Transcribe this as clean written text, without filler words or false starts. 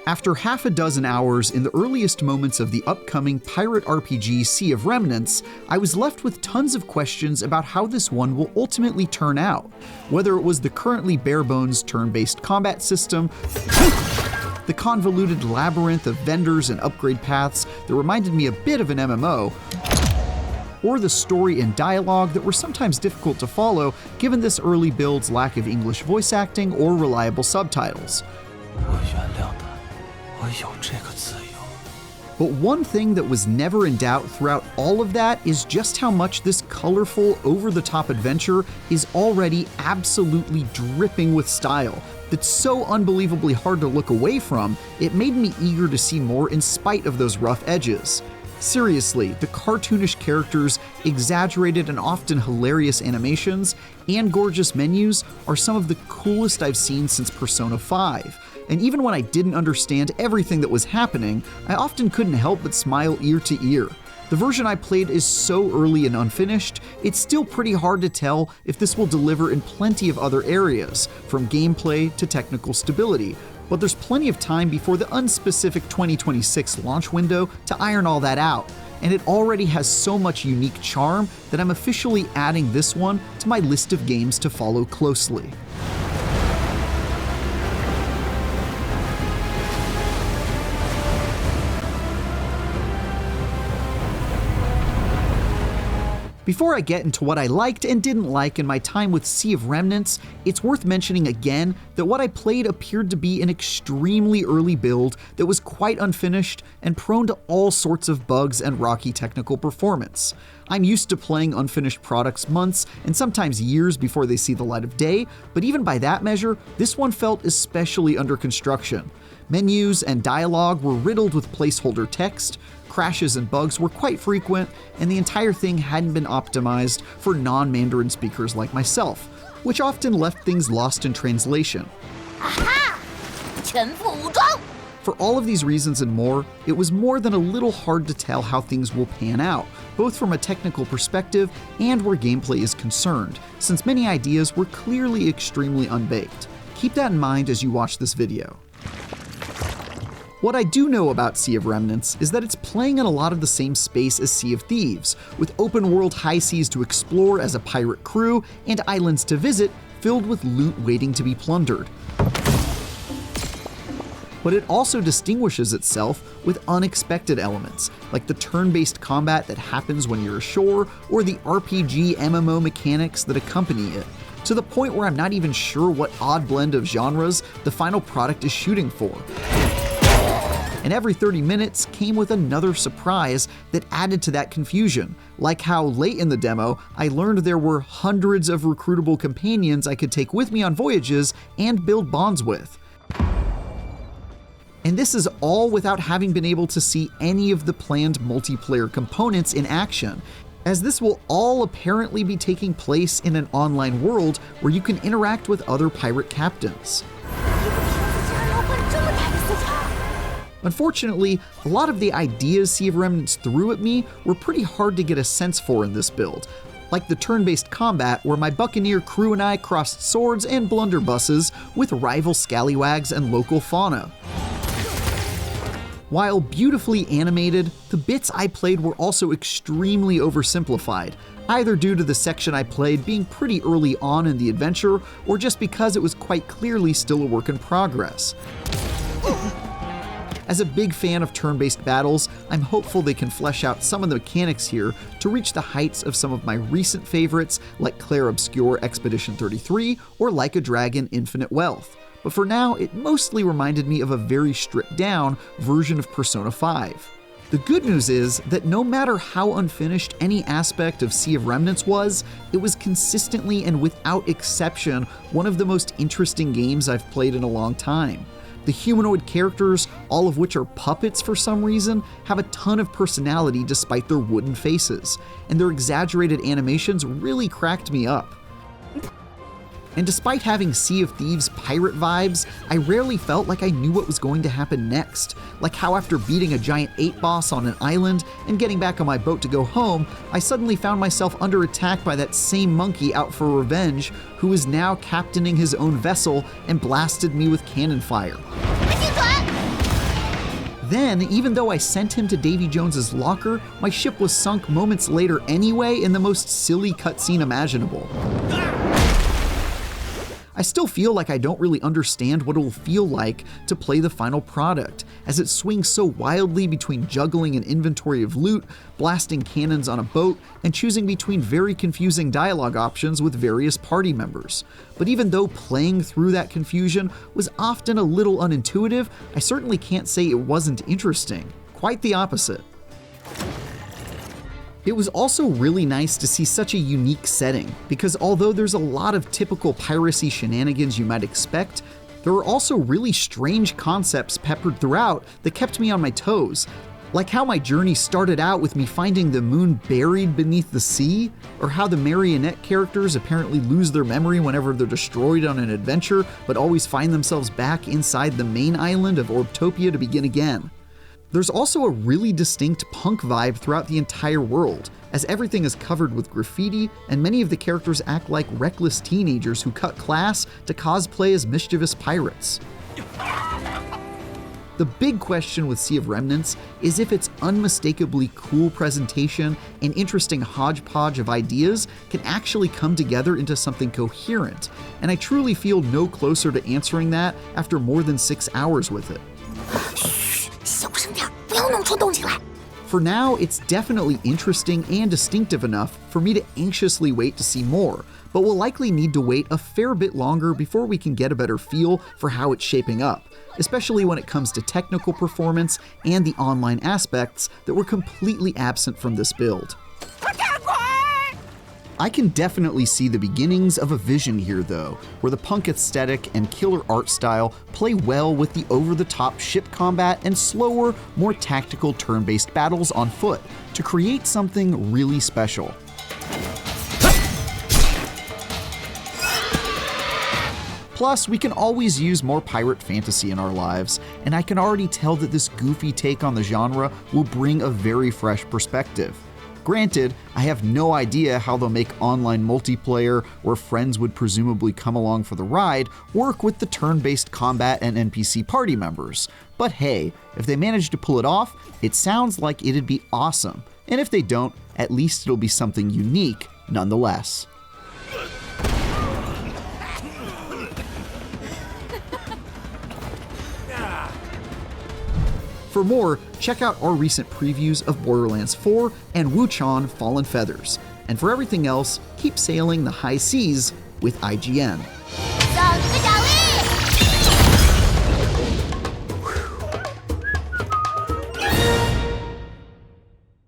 After half a dozen hours in the earliest moments of the upcoming pirate RPG Sea of Remnants, I was left with tons of questions about how this one will ultimately turn out. Whether it was the currently bare-bones turn-based combat system, the convoluted labyrinth of vendors and upgrade paths that reminded me a bit of an MMO, or the story and dialogue that were sometimes difficult to follow given this early build's lack of English voice acting or reliable subtitles. But one thing that was never in doubt throughout all of that is just how much this colorful, over-the-top adventure is already absolutely dripping with style. That's so unbelievably hard to look away from, it made me eager to see more in spite of those rough edges. Seriously, the cartoonish characters, exaggerated and often hilarious animations, and gorgeous menus are some of the coolest I've seen since Persona 5. And even when I didn't understand everything that was happening, I often couldn't help but smile ear to ear. The version I played is so early and unfinished, it's still pretty hard to tell if this will deliver in plenty of other areas, from gameplay to technical stability. But there's plenty of time before the unspecific 2026 launch window to iron all that out, and it already has so much unique charm that I'm officially adding this one to my list of games to follow closely. Before I get into what I liked and didn't like in my time with Sea of Remnants, it's worth mentioning again that what I played appeared to be an extremely early build that was quite unfinished and prone to all sorts of bugs and rocky technical performance. I'm used to playing unfinished products months and sometimes years before they see the light of day, but even by that measure, this one felt especially under construction. Menus and dialogue were riddled with placeholder text, crashes and bugs were quite frequent, and the entire thing hadn't been optimized for non-Mandarin speakers like myself, which often left things lost in translation. Aha! 全副武装! For all of these reasons and more, it was more than a little hard to tell how things will pan out, both from a technical perspective and where gameplay is concerned, since many ideas were clearly extremely unbaked. Keep that in mind as you watch this video. What I do know about Sea of Remnants is that it's playing in a lot of the same space as Sea of Thieves, with open-world high seas to explore as a pirate crew and islands to visit filled with loot waiting to be plundered. But it also distinguishes itself with unexpected elements, like the turn-based combat that happens when you're ashore, or the RPG MMO mechanics that accompany it, to the point where I'm not even sure what odd blend of genres the final product is shooting for. And every 30 minutes came with another surprise that added to that confusion, like how late in the demo I learned there were hundreds of recruitable companions I could take with me on voyages and build bonds with. And this is all without having been able to see any of the planned multiplayer components in action, as this will all apparently be taking place in an online world where you can interact with other pirate captains. Unfortunately, a lot of the ideas Sea of Remnants threw at me were pretty hard to get a sense for in this build, like the turn-based combat where my buccaneer crew and I crossed swords and blunderbusses with rival scallywags and local fauna. While beautifully animated, the bits I played were also extremely oversimplified, either due to the section I played being pretty early on in the adventure, or just because it was quite clearly still a work in progress. As a big fan of turn-based battles, I'm hopeful they can flesh out some of the mechanics here to reach the heights of some of my recent favorites like Clair Obscur Expedition 33 or Like a Dragon Infinite Wealth. But for now, it mostly reminded me of a very stripped-down version of Persona 5. The good news is that no matter how unfinished any aspect of Sea of Remnants was, it was consistently and without exception one of the most interesting games I've played in a long time. The humanoid characters, all of which are puppets for some reason, have a ton of personality despite their wooden faces, and their exaggerated animations really cracked me up. And despite having Sea of Thieves pirate vibes, I rarely felt like I knew what was going to happen next, like how after beating a giant 8 boss on an island and getting back on my boat to go home, I suddenly found myself under attack by that same monkey out for revenge, who is now captaining his own vessel and blasted me with cannon fire. Then, even though I sent him to Davy Jones's locker, my ship was sunk moments later anyway in the most silly cutscene imaginable. I still feel like I don't really understand what it will feel like to play the final product, as it swings so wildly between juggling an inventory of loot, blasting cannons on a boat, and choosing between very confusing dialogue options with various party members. But even though playing through that confusion was often a little unintuitive, I certainly can't say it wasn't interesting. Quite the opposite. It was also really nice to see such a unique setting, because although there's a lot of typical piracy shenanigans you might expect, there were also really strange concepts peppered throughout that kept me on my toes. Like how my journey started out with me finding the moon buried beneath the sea, or how the marionette characters apparently lose their memory whenever they're destroyed on an adventure, but always find themselves back inside the main island of Orbtopia to begin again. There's also a really distinct punk vibe throughout the entire world, as everything is covered with graffiti, and many of the characters act like reckless teenagers who cut class to cosplay as mischievous pirates. The big question with Sea of Remnants is if its unmistakably cool presentation and interesting hodgepodge of ideas can actually come together into something coherent, and I truly feel no closer to answering that after more than 6 hours with it. 小声点，不要弄出动静来。 For now, it's definitely interesting and distinctive enough for me to anxiously wait to see more, but we'll likely need to wait a fair bit longer before we can get a better feel for how it's shaping up, especially when it comes to technical performance and the online aspects that were completely absent from this build. I can definitely see the beginnings of a vision here though, where the punk aesthetic and killer art style play well with the over-the-top ship combat and slower, more tactical turn-based battles on foot to create something really special. Plus, we can always use more pirate fantasy in our lives, and I can already tell that this goofy take on the genre will bring a very fresh perspective. Granted, I have no idea how they'll make online multiplayer, where friends would presumably come along for the ride, work with the turn-based combat and NPC party members. But hey, if they manage to pull it off, it sounds like it'd be awesome. And if they don't, at least it'll be something unique nonetheless. For more, check out our recent previews of Borderlands 4 and Wuchan Fallen Feathers. And for everything else, keep sailing the high seas with IGN.